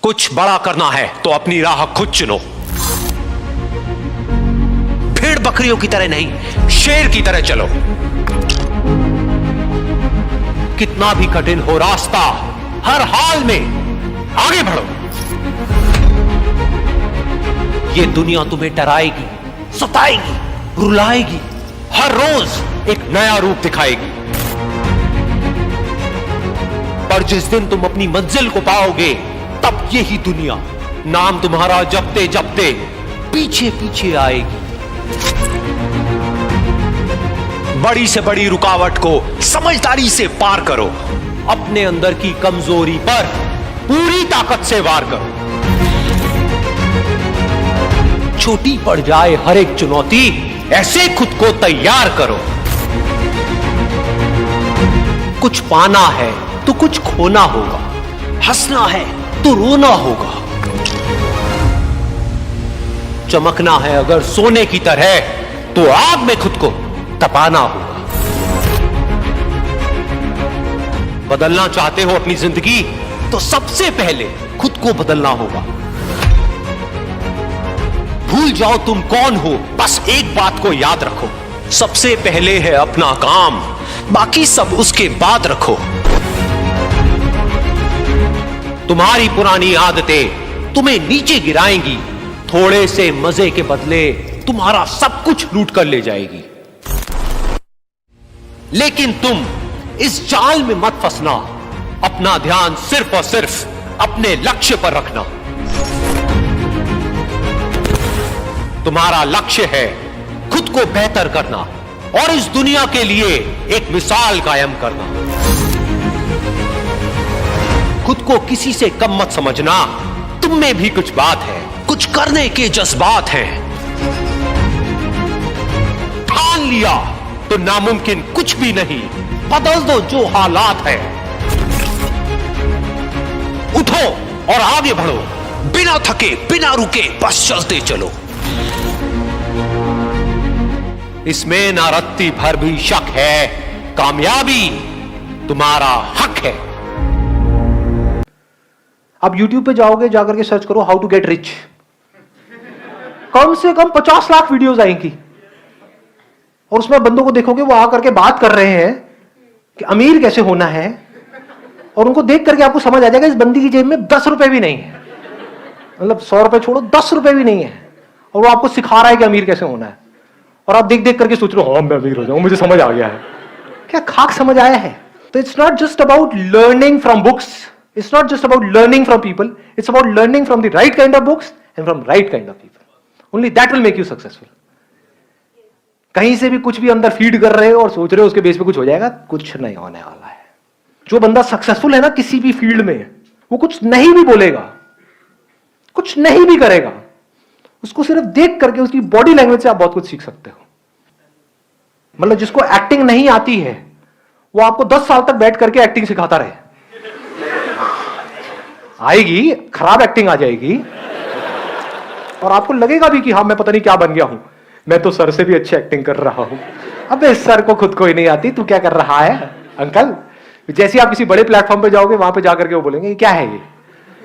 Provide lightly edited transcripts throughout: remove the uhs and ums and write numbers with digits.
कुछ बड़ा करना है तो अपनी राह खुद चुनो। भेड़ बकरियों की तरह नहीं, शेर की तरह चलो। कितना भी कठिन हो रास्ता, हर हाल में आगे बढ़ो। ये दुनिया तुम्हें डराएगी, सताएगी, रुलाएगी, हर रोज एक नया रूप दिखाएगी। पर जिस दिन तुम अपनी मंजिल को पाओगे, तब यही दुनिया नाम तुम्हारा जपते जपते पीछे पीछे आएगी। बड़ी से बड़ी रुकावट को समझदारी से पार करो। अपने अंदर की कमजोरी पर पूरी ताकत से वार करो। छोटी पड़ जाए हर एक चुनौती, ऐसे खुद को तैयार करो। कुछ पाना है तो कुछ खोना होगा, हंसना है तो रोना होगा, चमकना है अगर सोने की तरह तो आग में खुद को तपाना होगा। बदलना चाहते हो अपनी जिंदगी तो सबसे पहले खुद को बदलना होगा। भूल जाओ तुम कौन हो, बस एक बात को याद रखो, सबसे पहले है अपना काम, बाकी सब उसके बाद रखो। तुम्हारी पुरानी आदतें तुम्हें नीचे गिराएंगी, थोड़े से मजे के बदले तुम्हारा सब कुछ लूट कर ले जाएगी। लेकिन तुम इस जाल में मत फंसना, अपना ध्यान सिर्फ और सिर्फ अपने लक्ष्य पर रखना। तुम्हारा लक्ष्य है खुद को बेहतर करना और इस दुनिया के लिए एक मिसाल कायम करना। खुद को किसी से कम मत समझना, तुम में भी कुछ बात है, कुछ करने के जज्बात हैं। ठान लिया तो नामुमकिन कुछ भी नहीं, बदल दो जो हालात है। उठो और आगे बढ़ो, बिना थके बिना रुके बस चलते चलो। इसमें ना रत्ती भर भी शक है, कामयाबी तुम्हारा हक है। आप YouTube पे जाओगे, जाकर के सर्च करो हाउ टू गेट रिच, कम से कम 50 लाख वीडियोस आएंगी और उसमें बंदों को देखोगे वो आकर के बात कर रहे हैं कि अमीर कैसे होना है, और उनको देख करके आपको समझ आ जाएगा इस बंदी की जेब में 10 रुपए भी नहीं है, मतलब 100 रुपए छोड़ो 10 रुपए भी नहीं है, और वो आपको सिखा रहा है कि अमीर कैसे होना है। और आप देख देख करके सोच रहे हो हाँ मैं अमीर हो जाऊं, मुझे समझ आ गया है। क्या खाक समझ आया है? तो it's not just about learning from books, it's not just about learning from people, it's about learning from the right kind of books and from right kind of people. Only that will make you successful. कहीं से भी कुछ भी अंदर feed कर रहे हो और सोच रहे हो उसके बेस पे कुछ हो जाएगा, कुछ नहीं होने वाला है। जो बंदा सक्सेसफुल है ना किसी भी फील्ड में, वो कुछ नहीं भी बोलेगा, कुछ नहीं भी करेगा, उसको सिर्फ देख करके उसकी बॉडी लैंग्वेज से आप बहुत कुछ सीख सकते हो। मतलब जिसको एक्टिंग नहीं आती है वो आपको 10 साल तक बैठ करके एक्टिंग सिखाता रहे, आएगी खराब एक्टिंग आ जाएगी और आपको लगेगा भी कि हाँ मैं पता नहीं क्या बन गया हूं, मैं तो सर से भी अच्छी एक्टिंग कर रहा हूं। अबे सर को खुद को ही नहीं आती, तू क्या कर रहा है अंकल। जैसे आप किसी बड़े प्लेटफॉर्म पे जाओगे वहां पे जाकर के वो बोलेंगे क्या है ये,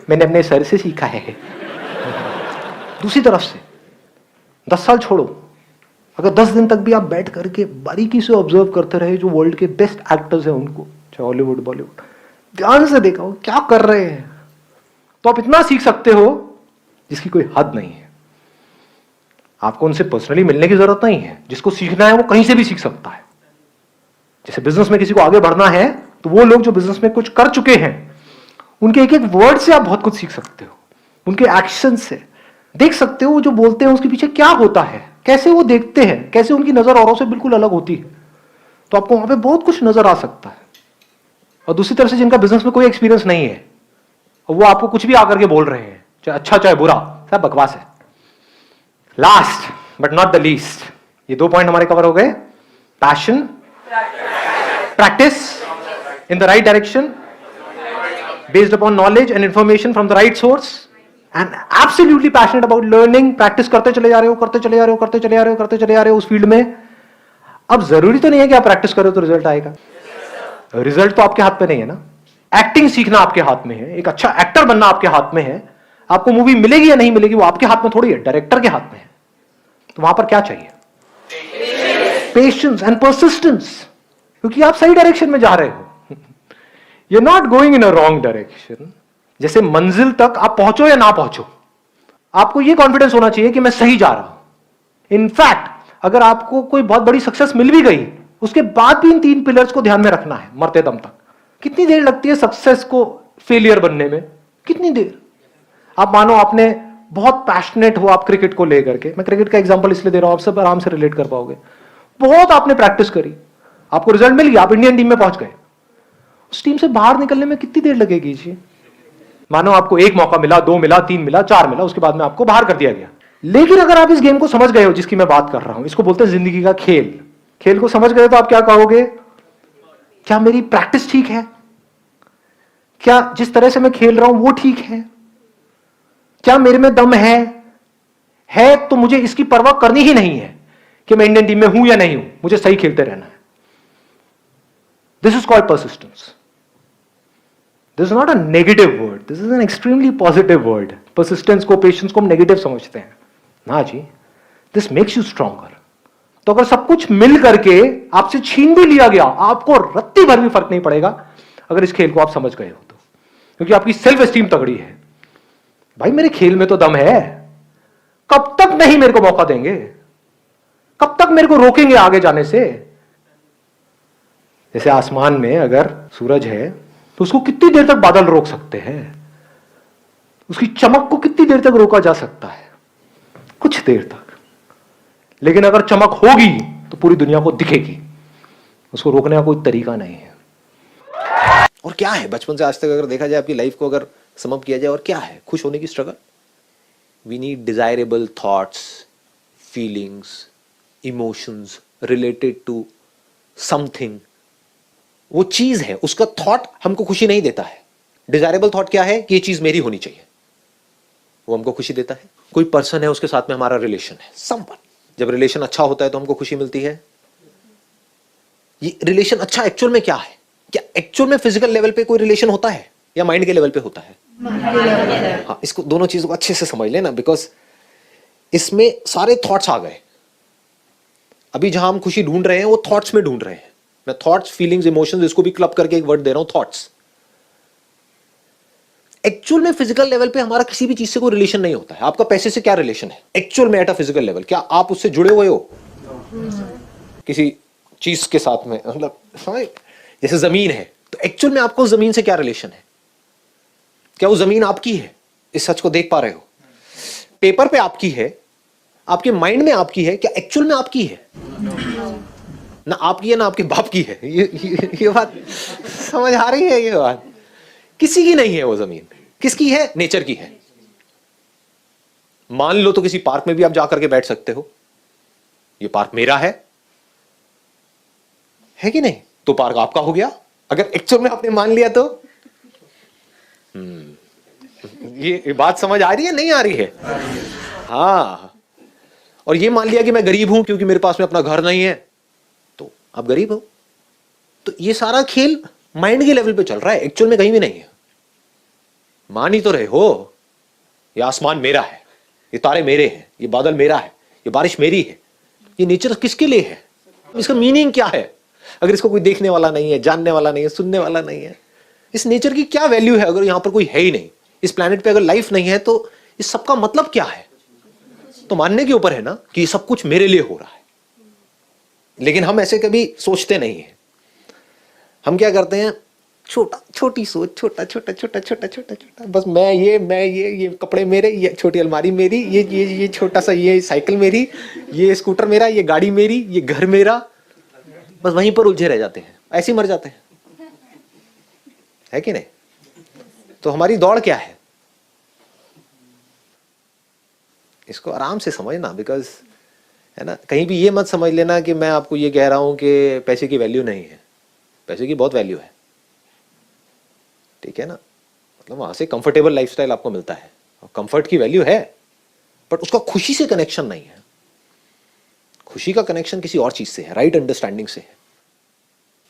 मैंने अपने सर से सीखा है। दूसरी तरफ से 10 साल छोड़ो, अगर 10 दिन तक भी आप बैठ करके बारीकी से ऑब्जर्व करते रहे जो वर्ल्ड के बेस्ट एक्टर्स हैं उनको, चाहे हॉलीवुड बॉलीवुड, ध्यान से देखा हो क्या कर रहे हैं, तो आप इतना सीख सकते हो जिसकी कोई हद नहीं है। आपको उनसे पर्सनली मिलने की जरूरत नहीं है, जिसको सीखना है वो कहीं से भी सीख सकता है। जैसे बिजनेस में किसी को आगे बढ़ना है तो वो लोग जो बिजनेस में कुछ कर चुके हैं उनके एक एक वर्ड से आप बहुत कुछ सीख सकते हो, उनके एक्शन से देख सकते हो वो जो बोलते हैं उसके पीछे क्या होता है, कैसे वो देखते हैं, कैसे उनकी नजर औरों से बिल्कुल अलग होती है। तो आपको वहां पे बहुत कुछ नजर आ सकता है। और दूसरी तरफ से जिनका बिजनेस में कोई एक्सपीरियंस नहीं है वो आपको कुछ भी आकर के बोल रहे हैं, चाहे अच्छा चाहे बुरा, सब बकवास है। Last but not the least, ये 2 पॉइंट हमारे कवर हो गए। Passion, practice in the right direction based upon knowledge and information from the right source, and absolutely passionate about learning. Practice करते चले जा रहे हो, करते चले जा रहे हो, करते चले जा रहे हो, करते चले जा रहे हो उस फील्ड में। अब जरूरी तो नहीं है कि आप प्रैक्टिस करो तो रिजल्ट आएगा, रिजल्ट तो आपके हाथ पे नहीं है ना, एक्टिंग सीखना आपके हाथ में है, एक अच्छा एक्टर बनना आपके हाथ में है। आपको मूवी मिलेगी या नहीं मिलेगी वो आपके हाथ में थोड़ी है, डायरेक्टर के हाथ में है। तो वहां पर क्या चाहिए? पेशेंस एंड परसिस्टेंस, क्योंकि आप सही डायरेक्शन में जा रहे हो। You are not going in a wrong direction. जैसे मंजिल तक आप पहुंचो या ना पहुंचो, आपको यह कॉन्फिडेंस होना चाहिए कि मैं सही जा रहा हूं। इनफैक्ट अगर आपको कोई बहुत बड़ी सक्सेस मिल भी गई, उसके बाद भी इन 3 पिलर्स को ध्यान में रखना है मरते दम तक। कितनी देर लगती है सक्सेस को फेलियर बनने में? कितनी देर? आप मानो आपने बहुत पैशनेट हो आप क्रिकेट को लेकर के, मैं क्रिकेट का एग्जांपल इसलिए दे रहा हूं, आप सब आराम से रिलेट कर पाओगे। बहुत आपने प्रैक्टिस करी, आपको रिजल्ट मिल गया, आप इंडियन टीम में पहुंच गए। उस टीम से बाहर निकलने में कितनी देर लगेगी जी? मानो आपको 1 मौका मिला, 2 मिला, 3 मिला, 4 मिला, उसके बाद में आपको बाहर कर दिया गया। लेकिन अगर आप इस गेम को समझ गए हो जिसकी मैं बात कर रहा हूं, इसको बोलते हैं जिंदगी का खेल। खेल को समझ गए तो आप क्या कहोगे? क्या मेरी प्रैक्टिस ठीक है? क्या जिस तरह से मैं खेल रहा हूं वो ठीक है? क्या मेरे में दम है तो मुझे इसकी परवाह करनी ही नहीं है कि मैं इंडियन टीम में हूं या नहीं हूं, मुझे सही खेलते रहना है। This is called persistence. This is not a negative word, this is an extremely positive word. Persistence को, पेशेंस को हम नेगेटिव समझते हैं ना जी। This makes you stronger. तो अगर सब कुछ मिल करके आपसे छीन भी लिया गया, आपको रत्ती भर भी फर्क नहीं पड़ेगा अगर इस खेल को आप समझ गए हो तो, क्योंकि आपकी सेल्फ एस्टीम तगड़ी है। भाई मेरे खेल में तो दम है, कब तक नहीं मेरे को मौका देंगे? कब तक मेरे को रोकेंगे आगे जाने से? जैसे आसमान में अगर सूरज है तो उसको कितनी देर तक बादल रोक सकते हैं? उसकी चमक को कितनी देर तक रोका जा सकता है? कुछ देर तक। लेकिन अगर चमक होगी तो पूरी दुनिया को दिखेगी, उसको रोकने का कोई तरीका नहीं है। और क्या है बचपन से आज तक अगर देखा जाए आपकी लाइफ को अगर समअप किया जाए, और क्या है खुश होने की struggle? We need desirable thoughts, feelings, emotions related to something. वो चीज है, उसका थॉट हमको खुशी नहीं देता है। डिजायरेबल थॉट क्या है कि ये चीज मेरी होनी चाहिए, वो हमको खुशी देता है। कोई पर्सन है, उसके साथ में हमारा रिलेशन है, समवन। जब रिलेशन अच्छा होता है तो हमको खुशी मिलती है। ये रिलेशन अच्छा एक्चुअल में क्या है? क्या एक्चुअल में फिजिकल लेवल पे कोई रिलेशन होता है या माइंड के लेवल पे होता है? हाँ, इसको दोनों चीजों को अच्छे से समझ लेना, बिकॉज इसमें सारे थॉट्स आ गए। अभी जहां हम खुशी ढूंढ रहे हैं वो थॉट्स में ढूंढ रहे हैं। मैं थॉट्स, फीलिंग्स, इमोशंस, इसको भी क्लब करके एक वर्ड दे रहा हूं, थॉट्स। एक्चुअल में फिजिकल लेवल पे हमारा किसी भी चीज से कोई रिलेशन नहीं होता है। आपका पैसे से क्या रिलेशन है एक्चुअल में एट अ फिजिकल लेवल? क्या आप उससे जुड़े हुए हो किसी चीज के साथ में? मतलब जैसे जमीन है तो एक्चुअल में आपको जमीन से क्या रिलेशन है? क्या वो जमीन आपकी है? इस सच को देख पा रहे हो? पेपर पे आपकी है, आपके माइंड में आपकी है, क्या एक्चुअल में आपकी है? ना आपकी है ना आपके बाप की है। ये बात समझ आ रही है? ये बात किसी की नहीं है। वो जमीन किसकी है? नेचर की है। मान लो तो किसी पार्क में भी आप जाकर के बैठ सकते हो, ये पार्क मेरा है कि नहीं? तो पार्क आपका हो गया। अगर एक्चुअल में आपने मान लिया तो ये बात समझ आ रही है नहीं आ रही है? हाँ। और ये मान लिया कि मैं गरीब हूं क्योंकि मेरे पास में अपना घर नहीं है, तो आप गरीब हो। तो ये सारा खेल माइंड के लेवल पे चल रहा है, एक्चुअल में कहीं भी नहीं है। मान ही तो रहे हो, ये आसमान मेरा है, ये तारे मेरे हैं, ये बादल मेरा है, ये बारिश मेरी है। ये नेचर किसके लिए है? इसका मीनिंग क्या है अगर इसको कोई देखने वाला नहीं है, जानने वाला नहीं है, सुनने वाला नहीं है? इस नेचर की क्या वैल्यू है अगर यहां पर कोई है ही नहीं? इस प्लेनेट पे अगर लाइफ नहीं है तो इस सब का मतलब क्या है? तो मानने के ऊपर है ना कि ये सब कुछ मेरे लिए हो रहा है। लेकिन हम ऐसे कभी सोचते नहीं है। हम क्या करते हैं? छोटी सोच, छोटा छोटा छोटा छोटा छोटा छोटा, बस मैं ये कपड़े मेरे, ये छोटी अलमारी मेरी, ये छोटा सा ये साइकिल मेरी, ये स्कूटर मेरा, ये गाड़ी मेरी, ये घर मेरा। बस वहीं पर उलझे रह जाते हैं, ऐसे ही मर जाते हैं, है कि नहीं? तो हमारी दौड़ क्या है? इसको आराम से समझना, बिकॉज है ना, कहीं भी ये मत समझ लेना कि मैं आपको ये कह रहा हूं कि पैसे की वैल्यू नहीं है। पैसे की बहुत वैल्यू है, ठीक है ना? मतलब वहां से कंफर्टेबल लाइफस्टाइल आपको मिलता है और कंफर्ट की वैल्यू है, बट उसका खुशी से कनेक्शन नहीं है। खुशी का कनेक्शन किसी और चीज से है, राइट अंडरस्टैंडिंग से है।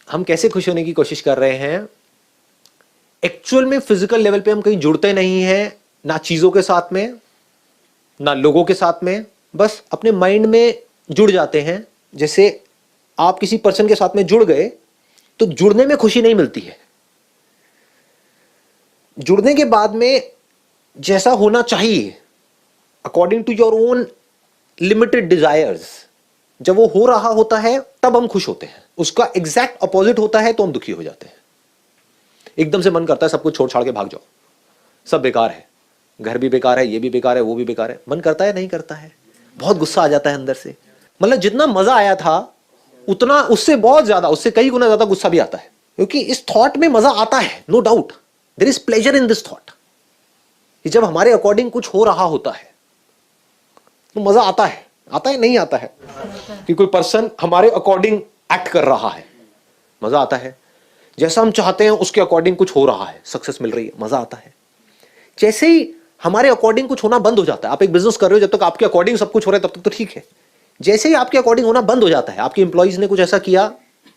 हम कैसे खुश होने की कोशिश कर रहे हैं? एक्चुअल में फिजिकल लेवल पे हम कहीं जुड़ते नहीं हैं, ना चीजों के साथ में, ना लोगों के साथ में, बस अपने माइंड में जुड़ जाते हैं। जैसे आप किसी पर्सन के साथ में जुड़ गए तो जुड़ने में खुशी नहीं मिलती है, जुड़ने के बाद में जैसा होना चाहिए according to your own limited desires, जब वो हो रहा होता है तब हम खुश होते हैं। उसका एग्जैक्ट अपोजिट होता है तो हम दुखी हो जाते हैं। एकदम से मन करता है सब कुछ छोड़ छाड़ के भाग जाओ, सब बेकार है, घर भी बेकार है, ये भी बेकार है, वो भी बेकार है। मन करता है नहीं करता है, बहुत गुस्सा आ जाता है अंदर से। मतलब जितना मजा आया था उतना उससे बहुत ज्यादा, उससे कई गुना ज्यादा गुस्सा भी आता है, क्योंकि इस थॉट में मजा आता है, no doubt there is pleasure in this thought. जब हमारे अकॉर्डिंग कुछ हो रहा होता है तो मजा आता है, आता है नहीं आता है कि कोई पर्सन हमारे अकॉर्डिंग एक्ट कर रहा है, मजा आता है। जैसा हम चाहते हैं उसके अकॉर्डिंग कुछ हो रहा है, सक्सेस मिल रही है, मजा आता है। जैसे ही हमारे अकॉर्डिंग कुछ होना बंद हो जाता है, आप एक बिजनेस कर रहे हो, जब तक आपके अकॉर्डिंग सब कुछ हो रहा है तब तक तो ठीक है। जैसे ही आपके अकॉर्डिंग होना बंद हो जाता है, आपके एम्प्लॉइज ने कुछ ऐसा किया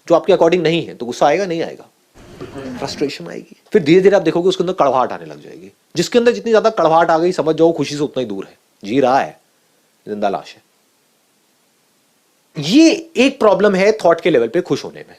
जो आपके अकॉर्डिंग नहीं है, तो गुस्सा आएगा नहीं आएगा, फ्रस्ट्रेशन आएगी। फिर धीरे धीरे आप देखोगे उसके अंदर कड़वाहट आने लग जाएगी। जिसके अंदर जितनी ज्यादा कड़वाहट आ गई, समझ जाओ खुशी से उतना ही दूर है, जी रहा है, जिंदा लाश है। ये एक प्रॉब्लम है थॉट के लेवल पे खुश होने में।